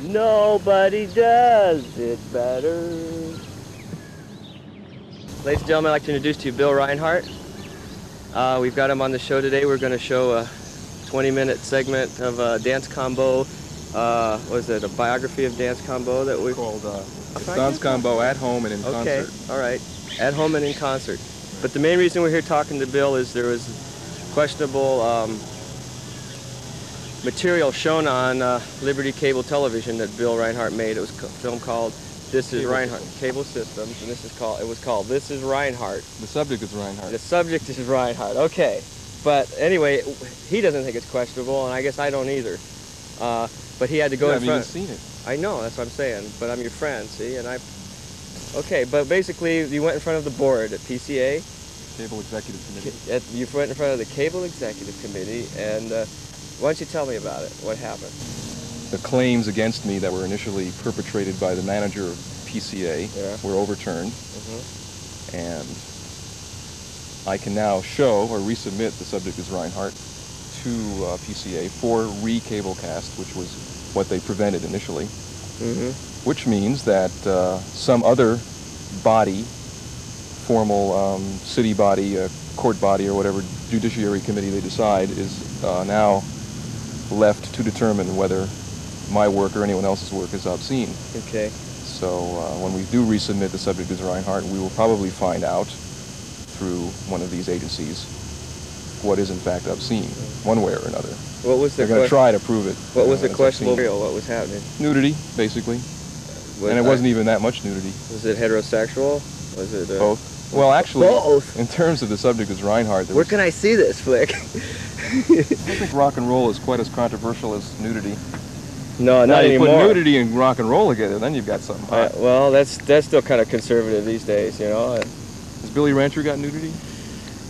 Nobody does it better. Ladies and gentlemen, I'd like to introduce to you Bill Reinhardt. We've got him on the show today. We're going to show a 20-minute segment of Danse Combeau. Was it a biography of Danse Combeau that we called Danse Combeau at home and in concert. Okay, all right, at home and in concert. But the main reason we're here talking to Bill is there was questionable material shown on Liberty Cable Television that Bill Reinhardt made. It was a film called This is Reinhardt, Cable Systems, and it was called This is Reinhardt. The subject is Reinhardt. The subject is Reinhardt, okay. But anyway, he doesn't think it's questionable, and I guess I don't either. But he had to go in front. You haven't even seen it. I know, that's what I'm saying, but I'm your friend, see, and okay, but basically you went in front of the board at PCA. Cable Executive Committee. You went in front of the Cable Executive Committee, and why don't you tell me about it? What happened? The claims against me that were initially perpetrated by the manager of PCA were overturned, and I can now show or resubmit The Subject is Reinhardt to PCA for re-cablecast, which was what they prevented initially, which means that some other body, formal city body, court body, or whatever judiciary committee they decide, is now left to determine whether my work or anyone else's work is obscene. Okay. So when we do resubmit The Subject is Reinhardt, we will probably find out through one of these agencies what is in fact obscene, one way or another. What was They're going to try to prove it. What was the questionable material? What was happening? Nudity, basically. And it wasn't even that much nudity. Was it heterosexual? Was it both? Well, actually, both. In terms of The Subject is Reinhardt, where can I see this flick? I think rock and roll is quite as controversial as nudity. No, not anymore. You put nudity and rock and roll together, then you've got something hot. Well, that's still kind of conservative these days, you know. Has Billy Rancher got nudity?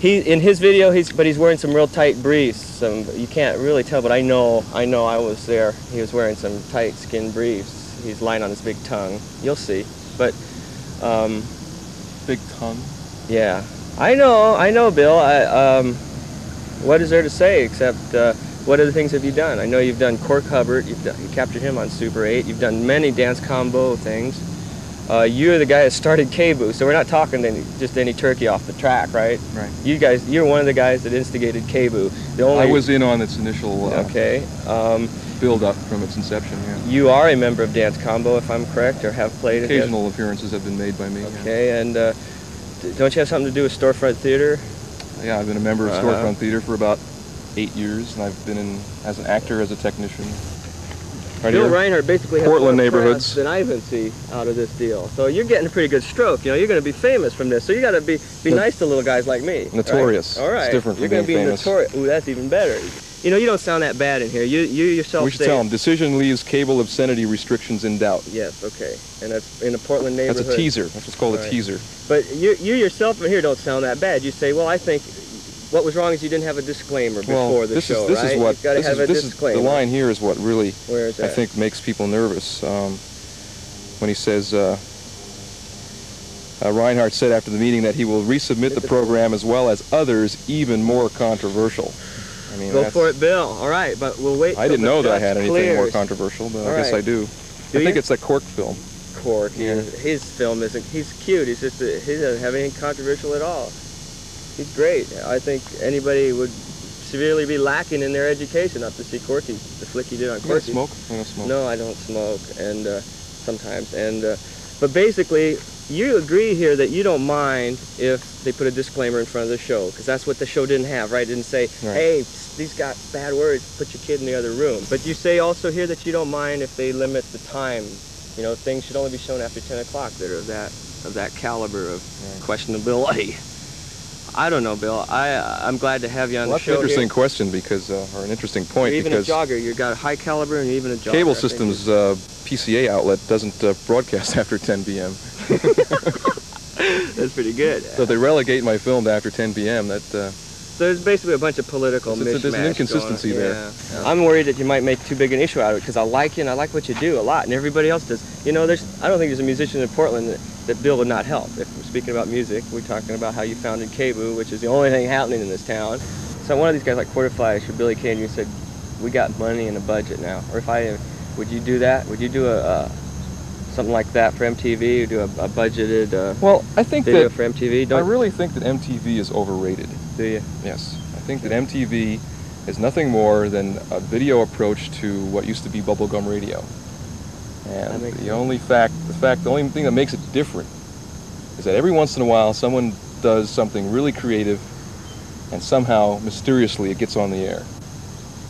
In his video, he's wearing some real tight briefs. You can't really tell, but I know I was there. He was wearing some tight skin briefs. He's lying on his big tongue. You'll see. But big tongue. Yeah, I know, Bill. What is there to say except what other things have you done? I know you've done Cork Hubbard. You captured him on Super 8. You've done many Danse Combeau things. You're the guy that started KBOO, so we're not talking just any turkey off the track, right? Right. You're one of the guys that instigated KBOO. I was in on its initial build-up from its inception, yeah. You are a member of Danse Combeau, if I'm correct, or have played it? Occasional appearances have been made by me. Okay, and don't you have something to do with Storefront Theater? Yeah, I've been a member of Storefront Theater for about 8 years, and I've been in as an actor, as a technician. Bill Reinhardt basically has Portland more neighborhoods than I even see out of this deal. So you're getting a pretty good stroke. You know, you're going to be famous from this. So you got to be nice to little guys like me. Notorious. Right? All right. It's different from you're being famous. Notorious. Ooh, that's even better. You know, you don't sound that bad in here. You yourself. We should tell them. Decision leaves cable obscenity restrictions in doubt. Yes. Okay. And that's in a Portland neighborhood. That's a teaser. That's what's called a teaser. But you yourself in here don't sound that bad. You say, well, I think. What was wrong is you didn't have a disclaimer before the show, this right? Is what, You've got to have a disclaimer. The line here is what really, Where is that? I think, makes people nervous. When he says, Reinhardt said after the meeting that he will resubmit the program as well as others even more controversial. I mean, go for it, Bill. All right, but we'll wait. I didn't know that I had anything more controversial, but I guess I do. I think it's that Cork film. Cork, yeah. His film isn't. He's cute. He doesn't have anything controversial at all. He's great. I think anybody would severely be lacking in their education not to see Corky, the flick he did on Corky. You smoke? I don't smoke. No, I don't smoke, and sometimes. But basically, you agree here that you don't mind if they put a disclaimer in front of the show, because that's what the show didn't have, right? It didn't say, hey, these got bad words, put your kid in the other room. But you say also here that you don't mind if they limit the time. You know, things should only be shown after 10 o'clock that are of that caliber of questionability. I don't know, Bill. I'm glad to have you on the show. That's an interesting question because, or an interesting point. You're even a jogger. You've got a high caliber and even a jogger. Cable Systems PCA outlet doesn't broadcast after 10 p.m. That's pretty good. So if they relegate my film to after 10 p.m., that... So there's basically a bunch of political mishmash. There's an inconsistency there. Yeah. I'm worried that you might make too big an issue out of it because I like you and I like what you do a lot, and everybody else does. You know, I don't think there's a musician in Portland that Bill would not help. If we're speaking about music, we're talking about how you founded KBOO, which is the only thing happening in this town. So one of these guys like Quarterflash or Billy Kane, you said, we got money and a budget now. Or if Would you do that? Would you do something like that for MTV? Or do a budgeted well, I think video that for MTV? I really think that MTV is overrated. Do you? Yes, I think that MTV is nothing more than a video approach to what used to be bubblegum radio. And the only thing that makes it different is that every once in a while someone does something really creative, and somehow mysteriously it gets on the air.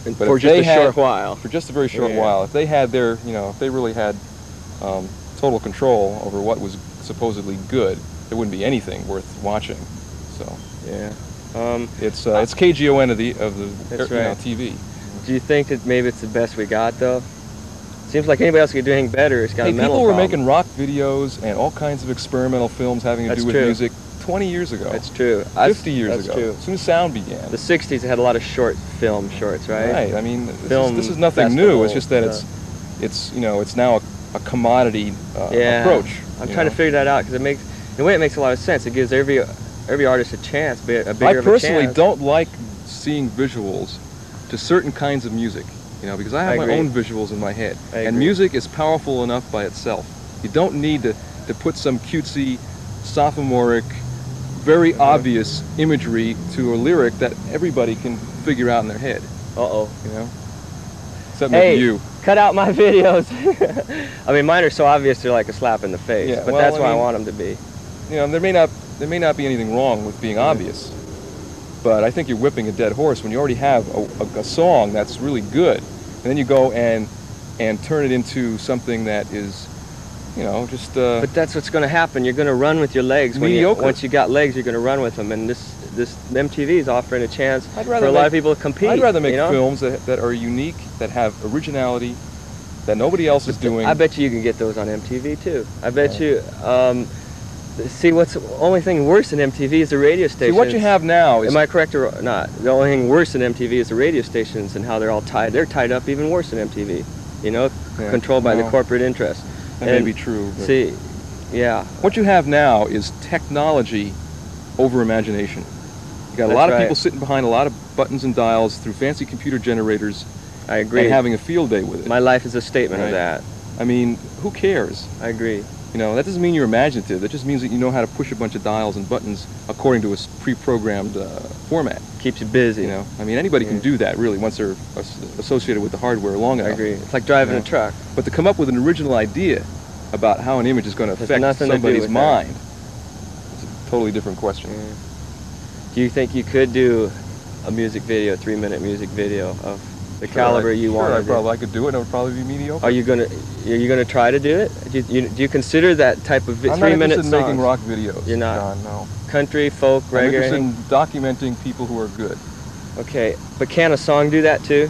But for just a short while. For just a very short while. If they had their, if they really had total control over what was supposedly good, there wouldn't be anything worth watching. So yeah, it's KGON of the TV. Do you think that maybe it's the best we got though? Seems like anybody else could do anything better. It's got a mental people were problem. making rock videos and all kinds of experimental films having to do with music 20 years ago. That's true. 50 years ago. True. As soon as sound began. The 60s had a lot of shorts, right? Right. I mean, this is nothing new. It's just that it's now a commodity approach. I'm trying to figure that out because in a way it makes a lot of sense. It gives every artist a chance, a bigger of a chance. I personally don't like seeing visuals to certain kinds of music, because I have my own visuals in my head. And music is powerful enough by itself. You don't need to put some cutesy, sophomoric, very obvious imagery to a lyric that everybody can figure out in their head. Except maybe you. Cut out my videos. I mean, mine are so obvious they're like a slap in the face. Yeah, but that's why I want them to be. There may not be anything wrong with being obvious, but I think you're whipping a dead horse when you already have a song that's really good, and then you go and turn it into something that is, just. But that's what's going to happen. You're going to run with your legs. Mediocre. Once you got legs, you're going to run with them, and this MTV is offering a chance for a lot of people to compete. I'd rather make films that are unique, that have originality, that nobody else is doing. I bet you can get those on MTV too. I bet you. See, what's the only thing worse than MTV is the radio stations. See, what you have now is... Am I correct or not? The only thing worse than MTV is the radio stations and how they're all tied. They're tied up even worse than MTV. Controlled by the corporate interest. That may be true. But see, yeah. What you have now is technology over imagination. You got a lot of people sitting behind a lot of buttons and dials through fancy computer generators. I agree. And having a field day with it. My life is a statement of that. I mean, who cares? I agree. That doesn't mean you're imaginative. That just means that you know how to push a bunch of dials and buttons according to a pre-programmed format. Keeps you busy. I mean, anybody can do that, really, once they're associated with the hardware long enough. I agree. It's like driving a truck. But to come up with an original idea about how an image is going to affect somebody's mind is a totally different question. Do you think you could do a music video, 3-minute music video of the caliber you want to do? I could do it, and it would probably be mediocre. Are you gonna try to do it? Do you consider that type of 3-minute songs? I'm not interested in making rock videos. You're not? John, no. Country, folk, reggae? I'm interested in documenting people who are good. Okay, but can a song do that too?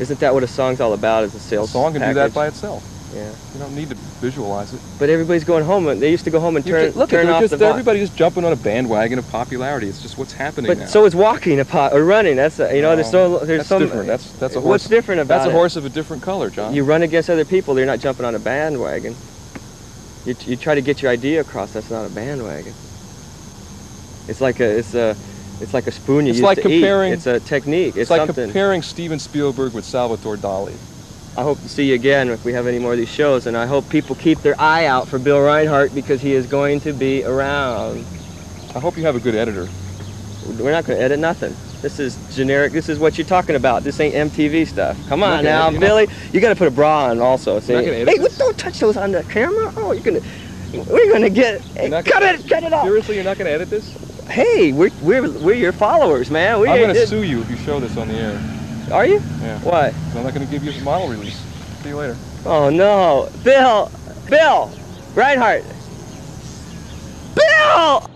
Isn't that what a song's all about, is a sales package? A song can do that by itself. Yeah. You don't need to visualize it. But everybody's going home. They used to go home and turn off the everybody's just jumping on a bandwagon of popularity. It's just what's happening now. But so is walking or running. That's there's different. That's a horse. What's different about That's a horse of a different color, John. You run against other people. They're not jumping on a bandwagon. You try to get your idea across. That's not a bandwagon. It's like a spoon you use to eat. It's a technique. It's like comparing Steven Spielberg with Salvador Dali. I hope to see you again if we have any more of these shows, and I hope people keep their eye out for Bill Reinhardt because he is going to be around. I hope you have a good editor. We're not going to edit nothing. This is generic. This is what you're talking about. This ain't MTV stuff. Come on now, Billy. You got to put a bra on also. Hey, don't touch those on the camera. Oh, we're gonna get. Hey, cut it off. Seriously, you're not going to edit this? Hey, we're your followers, man. I'm going to sue you if you show this on the air. Are you? Yeah. Why? I'm not going to give you a model release. See you later. Oh no, Bill, Reinhardt, Bill.